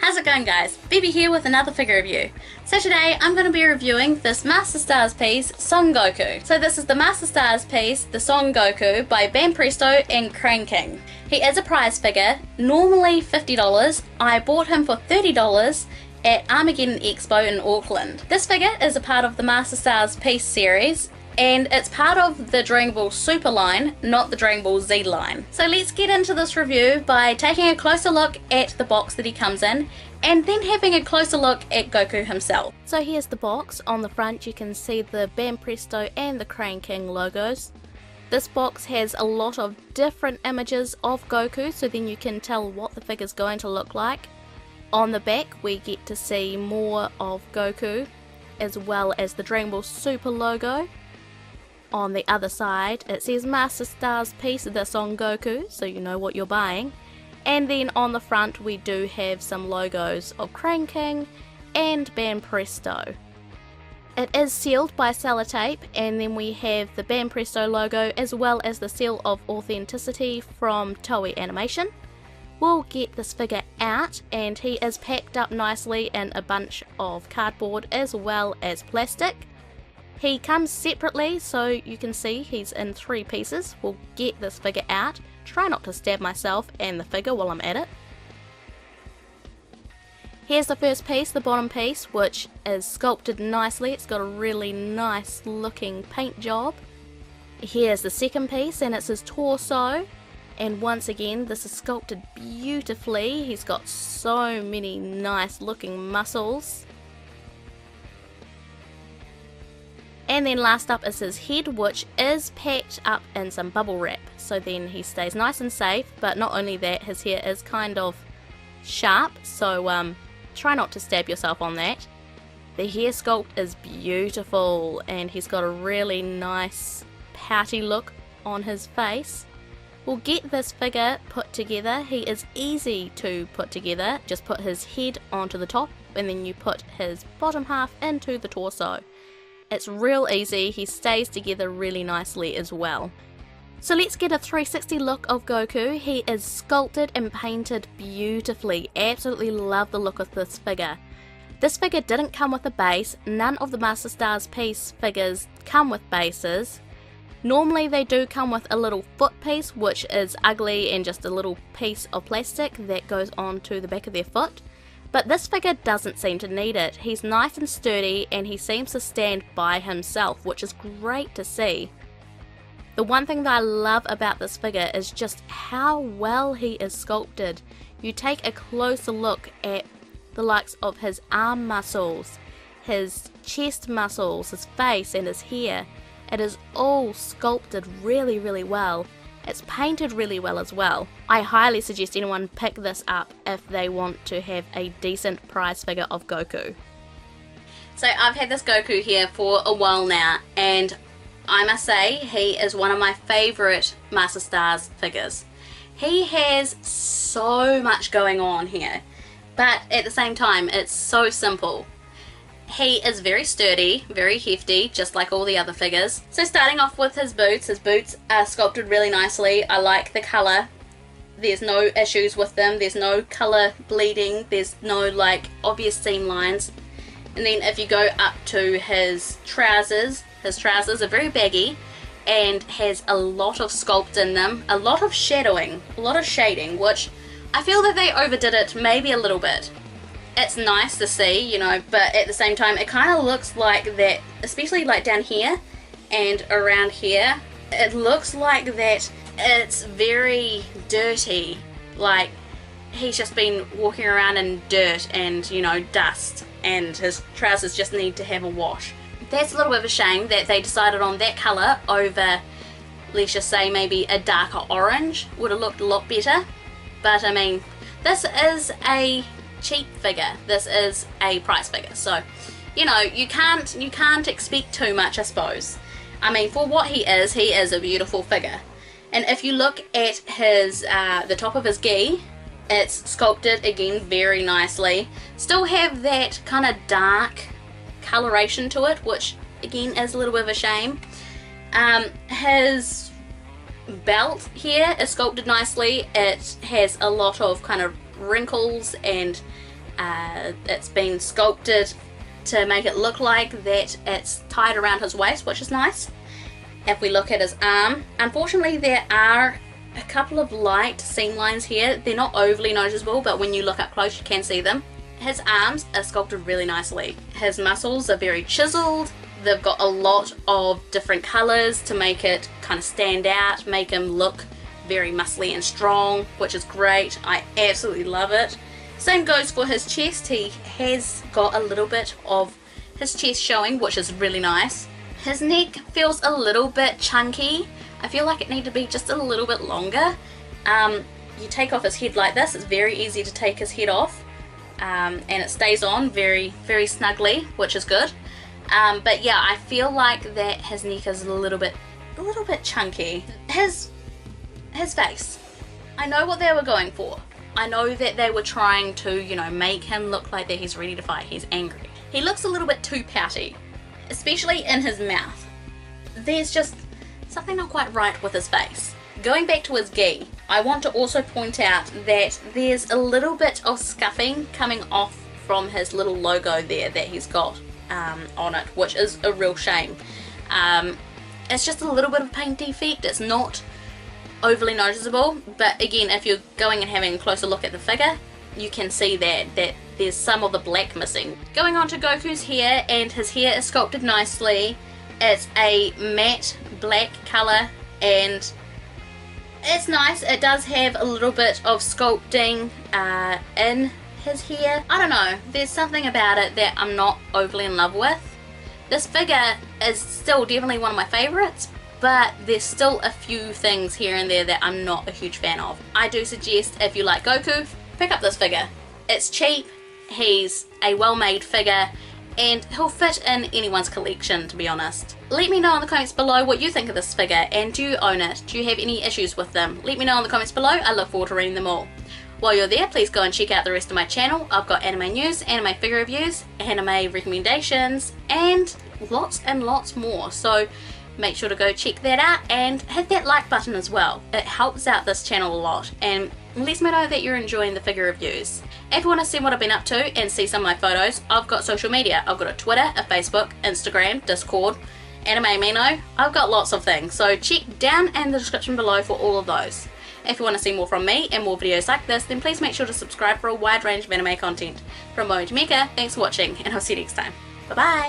How's it going, guys? Bibi here with another figure review. So today I'm going to be reviewing this Masterstars piece, Son Goku. So this is the Masterstars piece, the Son Goku by Banpresto and Crane King. He is a prize figure, normally $50. I bought him for $30 at Armageddon Expo in Auckland. This figure is a part of the Masterstars piece series, and it's part of the Dragonball Super line, not the Dragonball Z line. So let's get into this review by taking a closer look at the box that he comes in, and then having a closer look at Goku himself. So here's the box. On the front you can see the Banpresto and the Crane King logos. This box has a lot of different images of Goku, so then you can tell what the figure's going to look like. On the back we get to see more of Goku, as well as the Dragonball Super logo. On the other side it says Masterstars piece, the Son Goku, so you know what you're buying. And then on the front we do have some logos of Crane King and Banpresto. It is sealed by sellotape, and then we have the Banpresto logo as well as the seal of authenticity from Toei Animation. We'll get this figure out, and he is packed up nicely in a bunch of cardboard as well as plastic. He comes separately, so you can see he's in 3 pieces. We'll get this figure out. Try not to stab myself and the figure while I'm at it. Here's the first piece, the bottom piece, which is sculpted nicely. It's got a really nice looking paint job. Here's the second piece, and it's his torso. And once again, this is sculpted beautifully. He's got so many nice looking muscles. And then last up is his head, which is packed up in some bubble wrap, so then he stays nice and safe. But not only that, his hair is kind of sharp, so try not to stab yourself on that. The hair sculpt is beautiful, and he's got a really nice pouty look on his face. We'll get this figure put together. He is easy to put together. Just put his head onto the top, and then you put his bottom half into the torso. It's real easy. He stays together really nicely as well. So let's get a 360 look of Goku. He is sculpted and painted beautifully. Absolutely love the look of this figure. This figure didn't come with a base. None of the Masterstars piece figures come with bases. Normally they do come with a little foot piece, which is ugly and just a little piece of plastic that goes onto the back of their foot. But this figure doesn't seem to need it. He's nice and sturdy, and he seems to stand by himself, which is great to see. The one thing that I love about this figure is just how well he is sculpted. You take a closer look at the likes of his arm muscles, his chest muscles, his face and his hair. It is all sculpted really, really well. It's painted really well as well. I highly suggest anyone pick this up if they want to have a decent prize figure of Goku. So I've had this Goku here for a while now, and I must say he is one of my favourite Masterstars figures. He has so much going on here, but at the same time it's so simple. He is very sturdy, very hefty, just like all the other figures. So starting off with his boots are sculpted really nicely. I like the colour. There's no issues with them. There's no colour bleeding. There's no like obvious seam lines. And then if you go up to his trousers are very baggy and has a lot of sculpt in them, a lot of shadowing, a lot of shading, which I feel that they overdid it maybe a little bit. It's nice to see, you know, but at the same time it kind of looks like that, especially like down here and around here, it looks like that it's very dirty, like he's just been walking around in dirt and, you know, dust, and his trousers just need to have a wash. That's a little bit of a shame that they decided on that colour over, let's just say maybe a darker orange. Would have looked a lot better, but I mean, this is a cheap figure. This is a price figure, so you know you can't expect too much, I suppose. I mean, for what he is a beautiful figure. And if you look at his the top of his gi, it's sculpted again very nicely. Still have that kind of dark coloration to it, which again is a little bit of a shame. His belt here is sculpted nicely. It has a lot of kind of wrinkles and It's been sculpted to make it look like that it's tied around his waist, which is nice. If we look at his arm, unfortunately there are a couple of light seam lines here. They're not overly noticeable, but when you look up close you can see them. His arms are sculpted really nicely. His muscles are very chiseled. They've got a lot of different colours to make it kind of stand out, make him look very muscly and strong, which is great. I absolutely love it. Same goes for his chest. He has got a little bit of his chest showing, which is really nice. His neck feels a little bit chunky. I feel like it needs to be just a little bit longer. You take off his head like this, it's very easy to take his head off, and it stays on very, very snugly, which is good. But yeah, I feel like that his neck is a little bit chunky. His face, I know what they were going for. I know that they were trying to, you know, make him look like that he's ready to fight, he's angry. He looks a little bit too pouty, especially in his mouth. There's just something not quite right with his face. Going back to his gi, I want to also point out that there's a little bit of scuffing coming off from his little logo there that he's got on it, which is a real shame. It's just a little bit of paint defect. It's not overly noticeable, but again, if you're going and having a closer look at the figure, you can see that there's some of the black missing. Going on to Goku's hair, and his hair is sculpted nicely. It's a matte black colour and it's nice. It does have a little bit of sculpting in his hair. I don't know, there's something about it that I'm not overly in love with. This figure is still definitely one of my favourites, but there's still a few things here and there that I'm not a huge fan of. I do suggest, if you like Goku, pick up this figure. It's cheap, he's a well-made figure, and he'll fit in anyone's collection, to be honest. Let me know in the comments below what you think of this figure, and do you own it? Do you have any issues with them? Let me know in the comments below. I look forward to reading them all. While you're there, please go and check out the rest of my channel. I've got anime news, anime figure reviews, anime recommendations, and lots more. So make sure to go check that out and hit that like button as well. It helps out this channel a lot and lets me know that you're enjoying the figure reviews. If you want to see what I've been up to and see some of my photos, I've got social media. I've got a Twitter, a Facebook, Instagram, Discord, Anime Mino. I've got lots of things, so check down in the description below for all of those. If you want to see more from me and more videos like this, then please make sure to subscribe for a wide range of anime content. From Moe to Mika, thanks for watching, and I'll see you next time. Bye bye!